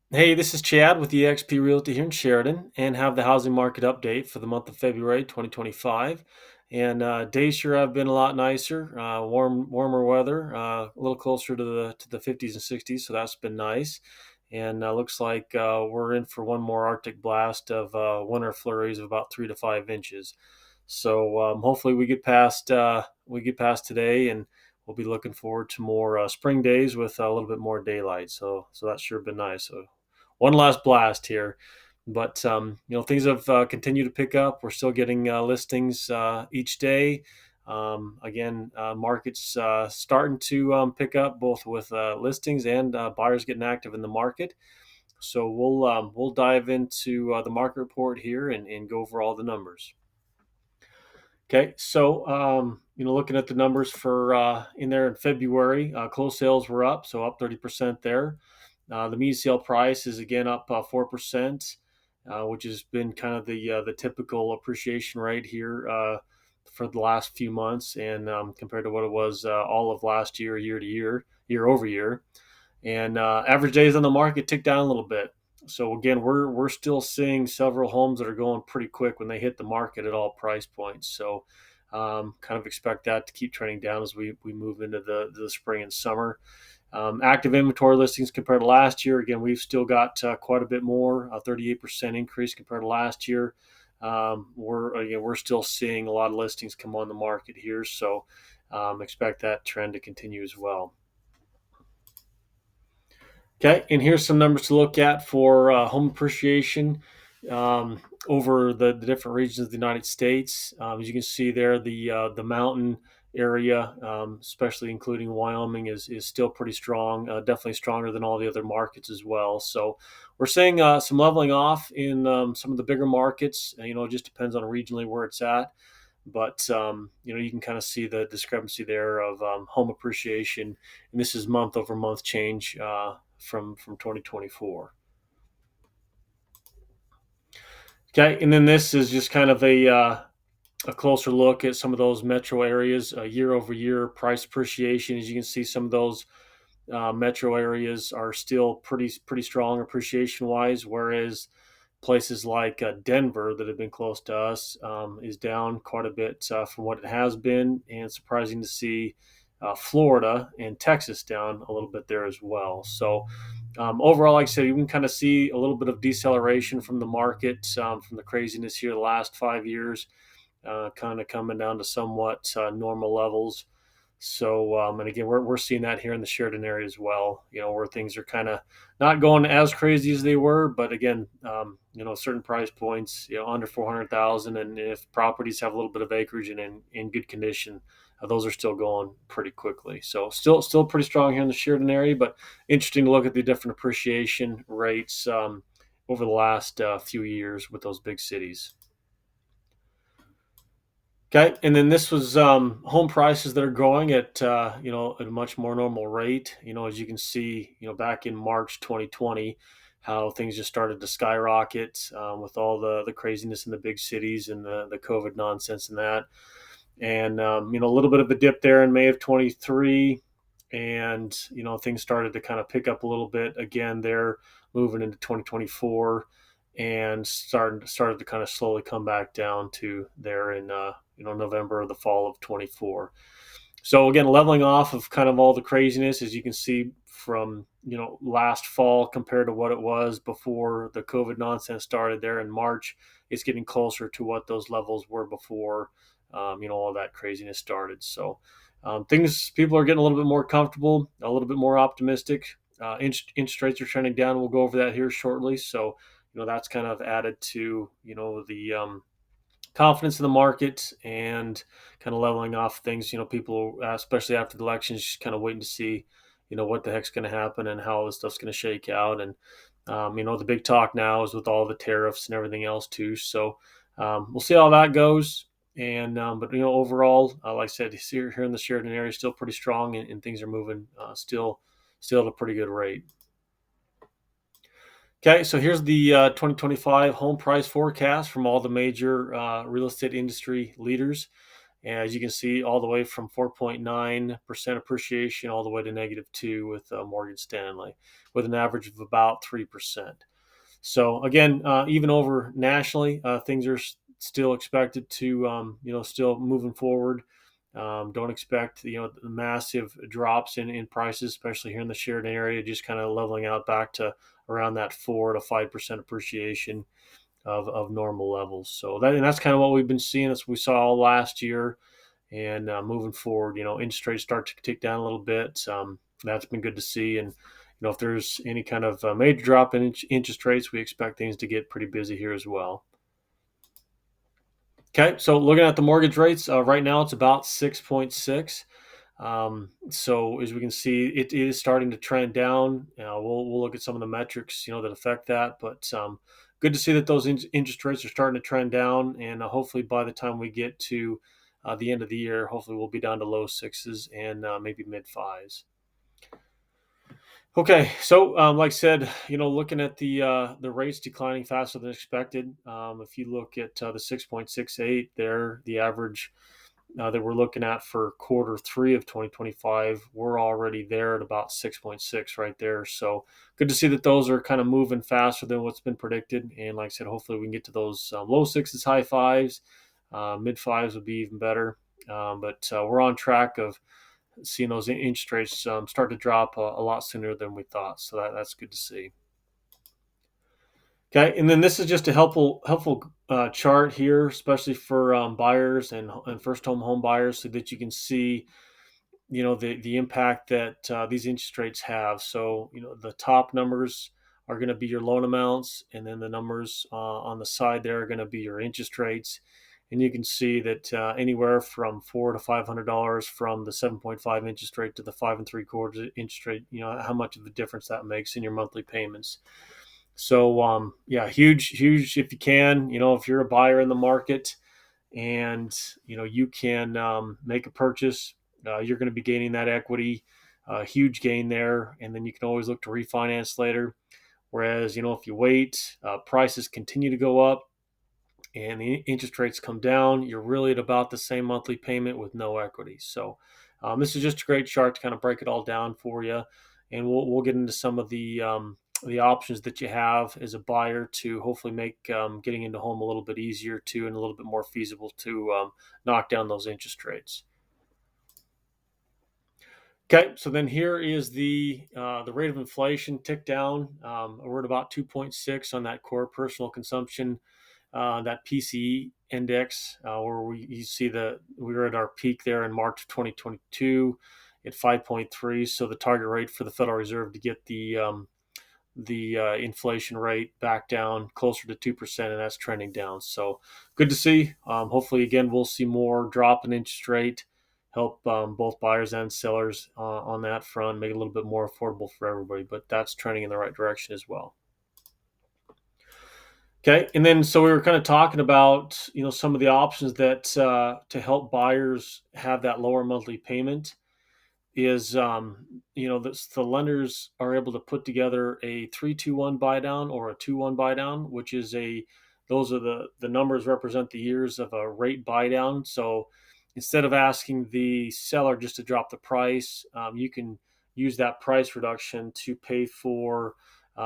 Hey, this is Chad with eXp Realty here in Sheridan and have the housing market update for the month of February 2025. And days sure have been a lot nicer, warmer weather, a little closer to the 50s and 60s, so that's been nice. And looks like we're in for one more Arctic blast of winter flurries of about 3 to 5 inches. So hopefully we get past today, and we'll be looking forward to more spring days with a little bit more daylight. So that's sure been nice. So one last blast here. But things have continued to pick up. We're still getting listings each day. Again, markets starting to pick up both with listings and buyers getting active in the market. So we'll dive into the market report here and go over all the numbers. Okay, so looking at the numbers for in there in February, closed sales were up, so up 30% there. The median sale price is again up 4%, which has been kind of the typical appreciation rate here for the last few months, and compared to what it was all of last year, year to year, year over year. And average days on the market ticked down a little bit. So again, we're still seeing several homes that are going pretty quick when they hit the market at all price points. So kind of expect that to keep trending down as we move into the spring and summer. Active inventory listings compared to last year. Again, we've still got quite a bit more, a 38% increase compared to last year. We're still seeing a lot of listings come on the market here, so expect that trend to continue as well. Okay, and here's some numbers to look at for home appreciation over the different regions of the United States. As you can see there, the mountain area, especially including Wyoming, is still pretty strong. Definitely stronger than all the other markets as well. So we're seeing some leveling off in some of the bigger markets. It just depends on regionally where it's at. But you can kind of see the discrepancy there of home appreciation, and this is month over month change from 2024. Okay, and then this is just kind of a closer look at some of those metro areas, year over year price appreciation. As you can see, some of those metro areas are still pretty strong appreciation wise, whereas places like Denver that have been close to us is down quite a bit from what it has been, and surprising to see Florida and Texas down a little bit there as well. So overall, like I said, you can kind of see a little bit of deceleration from the market, from the craziness here the last 5 years, kind of coming down to somewhat normal levels. So, and again, we're seeing that here in the Sheridan area as well, where things are kind of not going as crazy as they were. But again, certain price points, under 400,000, and if properties have a little bit of acreage and in good condition, those are still going pretty quickly. So still pretty strong here in the Sheridan area, but interesting to look at the different appreciation rates over the last few years with those big cities. Okay, and then this was home prices that are growing at at a much more normal rate. As you can see, back in March 2020, how things just started to skyrocket with all the craziness in the big cities and the COVID nonsense and that. And a little bit of a dip there in May of 23, and things started to kind of pick up a little bit again there, moving into 2024, and started to kind of slowly come back down to there in November or the fall of 24. So again, leveling off of kind of all the craziness, as you can see from last fall compared to what it was before the COVID nonsense started there in March. It's getting closer to what those levels were before all that craziness started. So things, people are getting a little bit more comfortable, a little bit more optimistic. Interest rates are trending down. We'll go over that here shortly. So that's kind of added to the confidence in the market and kind of leveling off things. People, especially after the elections, just kind of waiting to see, what the heck's going to happen and how this stuff's going to shake out. And the big talk now is with all the tariffs and everything else too. So we'll see how that goes. And but overall, like I said, here in the Sheridan area, still pretty strong, and things are moving still at a pretty good rate. Okay, so here's the 2025 home price forecast from all the major real estate industry leaders. as you can see, all the way from 4.9% appreciation all the way to -2 with Morgan Stanley, with an average of about 3%. So again, even over nationally, things are still expected to, still moving forward. Don't expect, the massive drops in prices, especially here in the Sheridan area, just kind of leveling out back to around that 4 to 5% appreciation of normal levels. So that's kind of what we've been seeing. That's what we saw last year, and moving forward, interest rates start to tick down a little bit. That's been good to see, and if there's any kind of major drop in interest rates, we expect things to get pretty busy here as well. Okay, so looking at the mortgage rates, right now it's about 6.6. So as we can see, it is starting to trend down. We'll look at some of the metrics, that affect that, but good to see that those interest rates are starting to trend down, and hopefully by the time we get to the end of the year, hopefully we'll be down to low sixes and maybe mid fives. Okay, so like I said, looking at the rates declining faster than expected. If you look at the 6.68 there, the average that we're looking at for quarter 3 of 2025, we're already there at about 6.6 right there. So good to see that those are kind of moving faster than what's been predicted. And like I said, hopefully we can get to those low sixes, high fives, mid fives would be even better. But we're on track of seeing those interest rates start to drop a lot sooner than we thought. So that's good to see. Okay, and then this is just a helpful chart here, especially for buyers and first home buyers, so that you can see, the impact that these interest rates have. So the top numbers are going to be your loan amounts, and then the numbers on the side there are going to be your interest rates. And you can see that anywhere from $400 to $500 from the 7.5 interest rate to the 5.75 interest rate, how much of a difference that makes in your monthly payments. So yeah, huge if you can, if you're a buyer in the market and you can make a purchase, you're going to be gaining that equity, huge gain there, and then you can always look to refinance later. Whereas if you wait, prices continue to go up and the interest rates come down, you're really at about the same monthly payment with no equity. So this is just a great chart to kind of break it all down for you, and we'll get into some of the options that you have as a buyer to hopefully make getting into home a little bit easier too, and a little bit more feasible to knock down those interest rates. Okay, so then here is the rate of inflation tick down. We're at about 2.6 on that core personal consumption, that PCE index, where you see we were at our peak there in March of 2022 at 5.3. So the target rate for the Federal Reserve to get the inflation rate back down closer to 2%, and that's trending down. So good to see. Hopefully, again, we'll see more drop in interest rate, help both buyers and sellers on that front, make it a little bit more affordable for everybody. But that's trending in the right direction as well. Okay, and then so we were kind of talking about some of the options that to help buyers have that lower monthly payment is the lenders are able to put together a 3-2-1 buy down or a 2-1 buy down, which is those are the numbers represent the years of a rate buy down. So instead of asking the seller just to drop the price, you can use that price reduction to pay for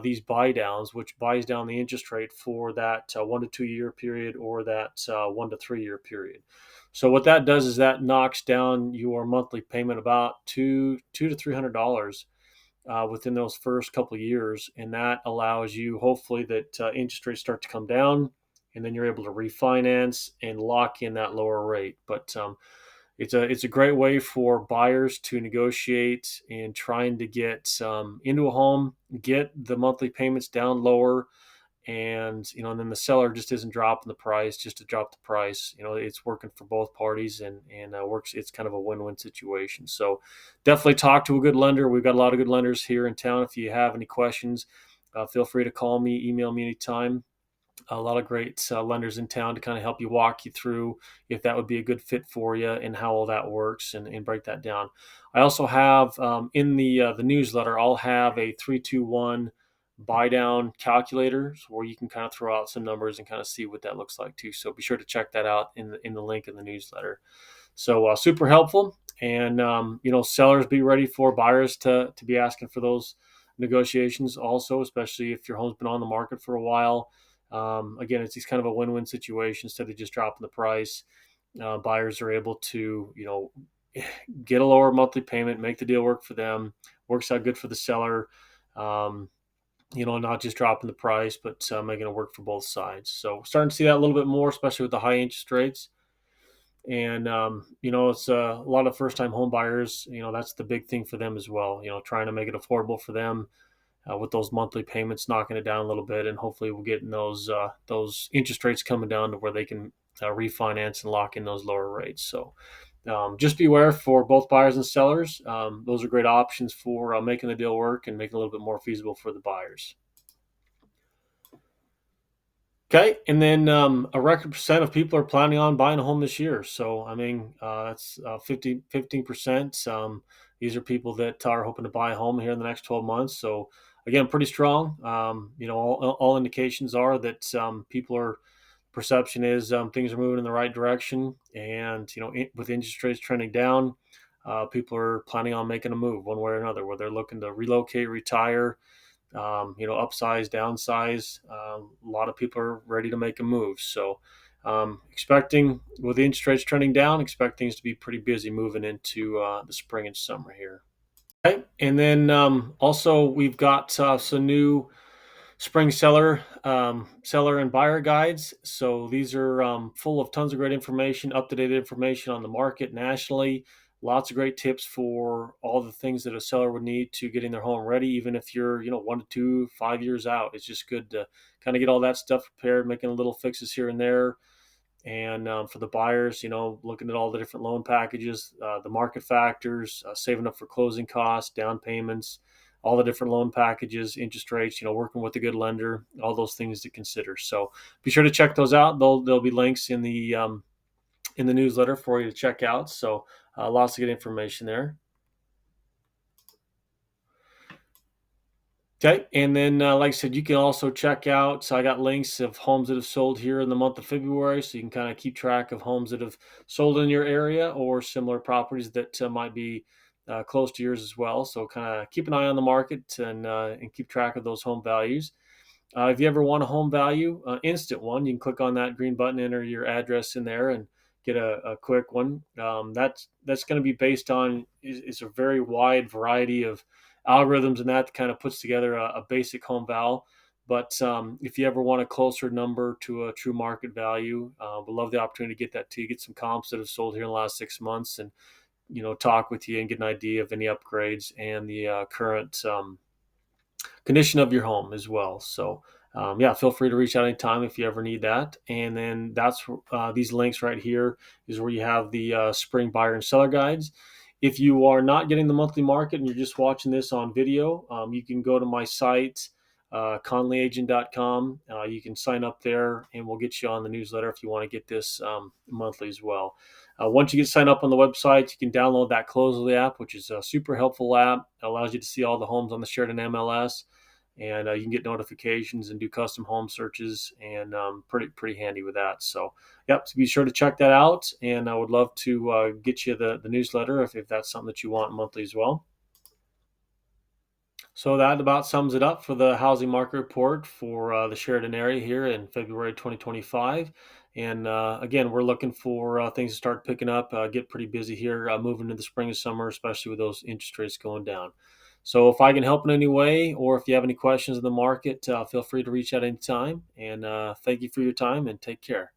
these buy downs, which buys down the interest rate for that 1 to 2 year period or that 1 to 3 year period. So what that does is that knocks down your monthly payment about $200 to $300 within those first couple of years, and that allows you hopefully that interest rates start to come down, and then you're able to refinance and lock in that lower rate. But it's a great way for buyers to negotiate and trying to get into a home, get the monthly payments down lower, and then the seller just isn't dropping the price just to drop the price. It's working for both parties, and works. It's kind of a win-win situation. So definitely talk to a good lender. We've got a lot of good lenders here in town. If you have any questions, feel free to call me, email me anytime. A lot of great lenders in town to kind of help you walk you through if that would be a good fit for you and how all that works, and break that down. I also have in the newsletter, I'll have a 3-2-1 buy down calculator where you can kind of throw out some numbers and kind of see what that looks like too. So be sure to check that out in the link in the newsletter. So super helpful. And sellers, be ready for buyers to be asking for those negotiations also, especially if your home's been on the market for a while. Again, it's just kind of a win-win situation. Instead of just dropping the price, buyers are able to get a lower monthly payment, make the deal work for them. Works out good for the seller. Um, not just dropping the price, but making it work for both sides. So starting to see that a little bit more, especially with the high interest rates. And it's a lot of first-time home buyers. That's the big thing for them as well. Trying to make it affordable for them with those monthly payments, knocking it down a little bit, and hopefully we'll get in those interest rates coming down to where they can refinance and lock in those lower rates. So just beware for both buyers and sellers. Those are great options for making the deal work and making it a little bit more feasible for the buyers. Okay, and then a record percent of people are planning on buying a home this year. So I mean, that's 15%. These are people that are hoping to buy a home here in the next 12 months. So again, pretty strong. All indications are that people are perception is things are moving in the right direction, and with interest rates trending down, people are planning on making a move one way or another, where they're looking to relocate, retire, upsize, downsize. A lot of people are ready to make a move. So, expecting with the interest rates trending down, expect things to be pretty busy moving into the spring and summer here. Okay, and then also we've got some new spring seller and buyer guides. So these are full of tons of great information, up-to-date information on the market nationally. Lots of great tips for all the things that a seller would need to getting their home ready, even if you're 1 to 2, 5 years out. It's just good to kind of get all that stuff prepared, making little fixes here and there. And for the buyers, looking at all the different loan packages, the market factors, saving up for closing costs, down payments, all the different loan packages, interest rates, working with a good lender, all those things to consider. So be sure to check those out. There'll be links in the newsletter for you to check out. So lots of good information there. Okay, and then like I said, you can also check out. So I got links of homes that have sold here in the month of February, so you can kind of keep track of homes that have sold in your area or similar properties that might be close to yours as well. So kind of keep an eye on the market and keep track of those home values. If you ever want a home value, instant one, you can click on that green button, enter your address in there, and get a quick one. That's going to be based on is a very wide variety of algorithms, and that kind of puts together a basic home val. But if you ever want a closer number to a true market value, we'd love the opportunity to get that to you, get some comps that have sold here in the last 6 months, and talk with you and get an idea of any upgrades and the current condition of your home as well. So, yeah, feel free to reach out anytime if you ever need that. And then that's these links right here is where you have the spring buyer and seller guides. If you are not getting the monthly market and you're just watching this on video, you can go to my site, conleyagent.com. You can sign up there and we'll get you on the newsletter if you want to get this monthly as well. Once you get signed up on the website, you can download that Closely app, which is a super helpful app. It allows you to see all the homes on the Sheridan MLS, and you can get notifications and do custom home searches, and pretty handy with that. So, yep, so be sure to check that out, and I would love to get you the newsletter if that's something that you want monthly as well. So that about sums it up for the housing market report for the Sheridan area here in February 2025. And again, we're looking for things to start picking up, get pretty busy here, moving into the spring and summer, especially with those interest rates going down. So if I can help in any way, or if you have any questions in the market, feel free to reach out anytime. And thank you for your time and take care.